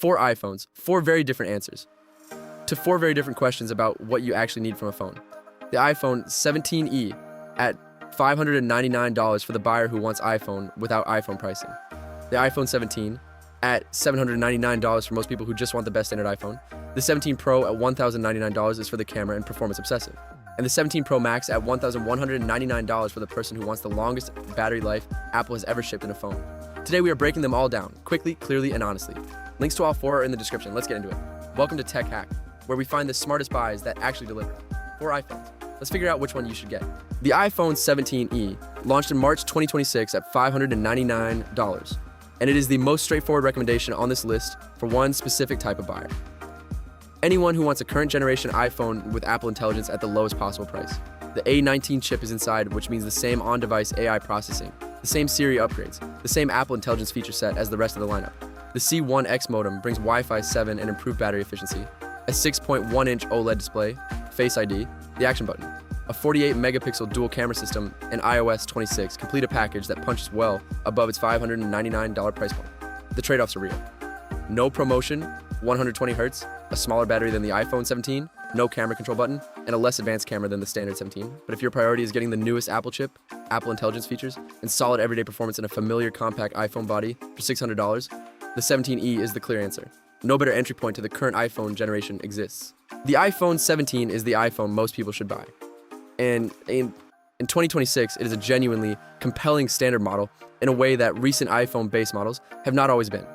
4 iPhones, 4 very different answers to 4 very different questions about what you actually need from a phone. The iPhone 17e at $599 for the buyer who wants iPhone without iPhone pricing. The iPhone 17 at $799 for most people who just want the best standard iPhone. The 17 Pro at $1,099 is for the camera and performance obsessive. And the 17 Pro Max at $1,199 for the person who wants the longest battery life Apple has ever shipped in a phone. Today we are breaking them all down, quickly, clearly, and honestly. Links to all 4 are in the description. Let's get into it. Welcome to Tech Hack, where we find the smartest buys that actually deliver. 4 iPhones. Let's figure out which one you should get. The iPhone 17e launched in March 2026 at $599, and it is the most straightforward recommendation on this list for one specific type of buyer. Anyone who wants a current generation iPhone with Apple Intelligence at the lowest possible price. The A19 chip is inside, which means the same on-device AI processing, the same Siri upgrades, the same Apple Intelligence feature set as the rest of the lineup. The C1X modem brings Wi-Fi 7 and improved battery efficiency, a 6.1-inch OLED display, Face ID, the action button, a 48-megapixel dual camera system, and iOS 26 complete a package that punches well above its $599 price point. The trade-offs are real. No promotion, 120Hz, a smaller battery than the iPhone 17, no camera control button, and a less advanced camera than the standard 17. But if your priority is getting the newest Apple chip, Apple Intelligence features, and solid everyday performance in a familiar compact iPhone body for $600, the 17e is the clear answer. No better entry point to the current iPhone generation exists. The iPhone 17 is the iPhone most people should buy. And in 2026, it is a genuinely compelling standard model in a way that recent iPhone base models have not always been.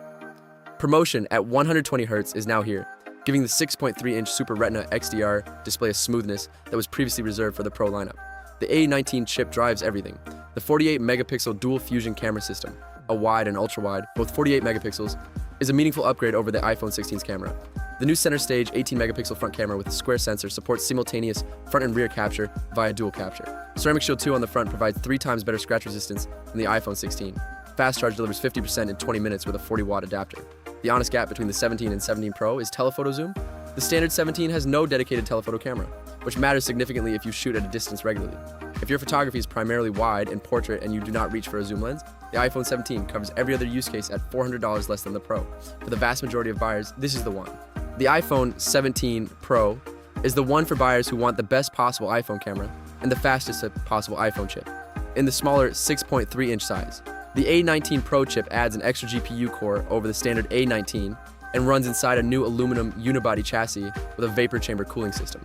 Promotion at 120Hz is now here, giving the 6.3-inch Super Retina XDR display a smoothness that was previously reserved for the Pro lineup. The A19 chip drives everything. The 48-megapixel dual fusion camera system, a wide and ultra-wide, both 48 megapixels, is a meaningful upgrade over the iPhone 16's camera. The new center stage 18-megapixel front camera with a square sensor supports simultaneous front and rear capture via dual capture. Ceramic Shield 2 on the front provides 3 times better scratch resistance than the iPhone 16. Fast charge delivers 50% in 20 minutes with a 40-watt adapter. The honest gap between the 17 and 17 Pro is telephoto zoom. The standard 17 has no dedicated telephoto camera, which matters significantly if you shoot at a distance regularly. If your photography is primarily wide and portrait and you do not reach for a zoom lens, the iPhone 17 covers every other use case at $400 less than the Pro. For the vast majority of buyers, this is the one. The iPhone 17 Pro is the one for buyers who want the best possible iPhone camera and the fastest possible iPhone chip, in the smaller 6.3-inch size. The A19 Pro chip adds an extra GPU core over the standard A19 and runs inside a new aluminum unibody chassis with a vapor chamber cooling system,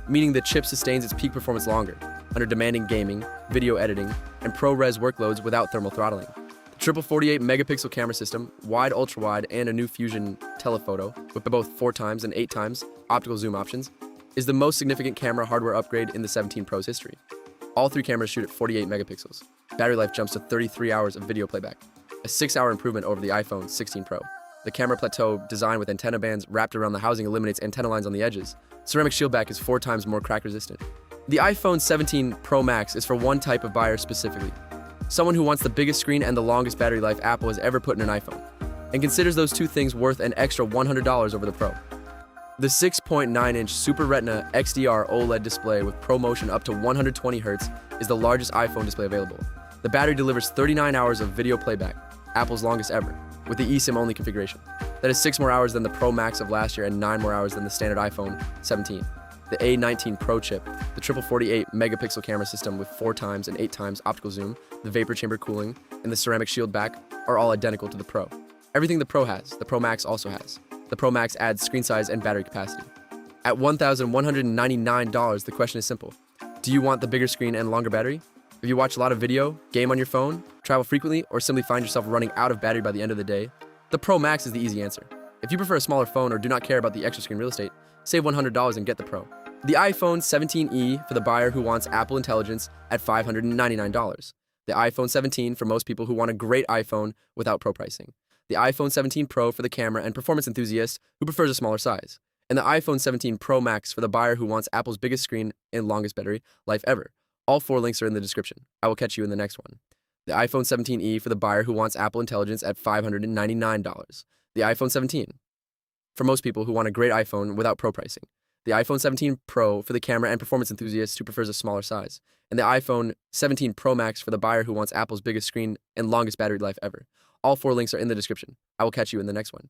meaning the chip sustains its peak performance longer under demanding gaming, video editing, and ProRes workloads without thermal throttling. The triple 48-megapixel camera system, wide ultra-wide, and a new Fusion telephoto with both 4 times and 8 times optical zoom options is the most significant camera hardware upgrade in the 17 Pro's history. All 3 cameras shoot at 48 megapixels. Battery life jumps to 33 hours of video playback, a 6-hour improvement over the iPhone 16 Pro. The camera plateau designed with antenna bands wrapped around the housing eliminates antenna lines on the edges. Ceramic Shield back is 4 times more crack resistant. The iPhone 17 Pro Max is for one type of buyer specifically. Someone who wants the biggest screen and the longest battery life Apple has ever put in an iPhone, and considers those 2 things worth an extra $100 over the Pro. The 6.9-inch Super Retina XDR OLED display with ProMotion up to 120Hz is the largest iPhone display available. The battery delivers 39 hours of video playback, Apple's longest ever, with the eSIM-only configuration. That is 6 more hours than the Pro Max of last year and 9 more hours than the standard iPhone 17. The A19 Pro chip, the triple 48-megapixel camera system with 4 times and 8 times optical zoom, the vapor chamber cooling, and the ceramic shield back are all identical to the Pro. Everything the Pro has, the Pro Max also has. The Pro Max adds screen size and battery capacity. At $1,199, the question is simple. Do you want the bigger screen and longer battery? If you watch a lot of video, game on your phone, travel frequently, or simply find yourself running out of battery by the end of the day, the Pro Max is the easy answer. If you prefer a smaller phone or do not care about the extra screen real estate, save $100 and get the Pro. The iPhone 17e for the buyer who wants Apple Intelligence at $599. The iPhone 17 for most people who want a great iPhone without Pro pricing. The iPhone 17 Pro for the camera and performance enthusiast who prefers a smaller size. And the iPhone 17 Pro Max for the buyer who wants Apple's biggest screen and longest battery life ever. All 4 links are in the description. I will catch you in the next one. The iPhone 17e for the buyer who wants Apple Intelligence at $599. The iPhone 17 for most people who want a great iPhone without Pro pricing. The iPhone 17 Pro for the camera and performance enthusiast who prefers a smaller size. And the iPhone 17 Pro Max for the buyer who wants Apple's biggest screen and longest battery life ever. All 4 links are in the description. I will catch you in the next one.